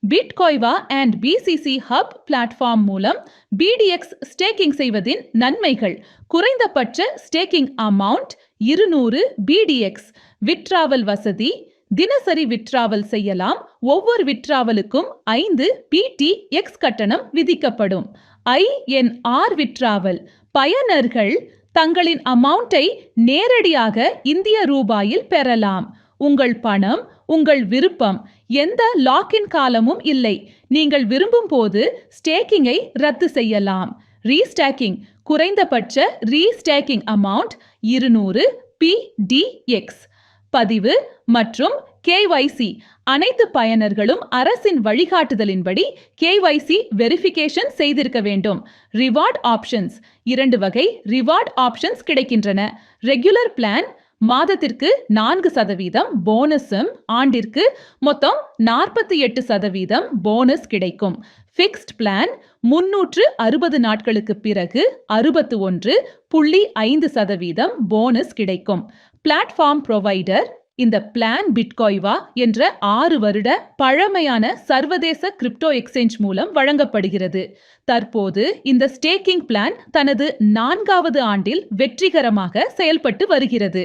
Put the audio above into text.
பிட்கோய்வா and BCG hub platform மூலம் பிடிஎக்ஸ் staking செய்வதின் நன்மைகள். குறைந்தபட்ச ஸ்டேக்கிங் அமௌண்ட் 200 பிடிஎக்ஸ். விட்ராவல் வசதி. தினசரி விட்ராவல் செய்யலாம். ஒவ்வொரு விட்ராவலுக்கும் 5 பிடிஎக்ஸ் கட்டணம் விதிக்கப்படும். INR withdrawal. பயனர்கள் தங்களின் அமௌண்ட்டை நேரடியாக இந்திய ரூபாயில் பெறலாம். உங்கள் பணம் உங்கள் விருப்பம். எந்த லாக்இன் காலமும் இல்லை. நீங்கள் விரும்பும் போது ஸ்டேக்கிங்கை ரத்து செய்யலாம். ரீஸ்டேக்கிங். குறைந்தபட்ச ரீஸ்டேக்கிங் அமௌண்ட் 200 பிடிஎக்ஸ். பதிவு மற்றும் கேஒய்சி. அனைத்து பயனர்களும் அரசின் வழிகாட்டுதலின்படி கேஒய்சி வெரிஃபிகேஷன் செய்திருக்க வேண்டும். Reward options. 2 வகை ரிவார்ட் ஆப்ஷன்ஸ் கிடைக்கின்றன. ரெகுலர் பிளான் மாதத்திற்கு 4% போனஸும் ஆண்டிற்கு மொத்தம் 48% போனஸ் கிடைக்கும். ஃபிக்ஸ்ட் பிளான் 360 நாட்களுக்கு பிறகு 61.5% போனஸ் கிடைக்கும். Platform provider. இந்த பிளான் பிட்கோய்வா என்ற 6 வருட பழமையான சர்வதேச கிரிப்டோ எக்ஸ்சேஞ்ச் மூலம் வழங்கப்படுகிறது. தற்போது இந்த ஸ்டேக்கிங் பிளான் தனது 4வது ஆண்டில் வெற்றிகரமாக செயல்பட்டு வருகிறது.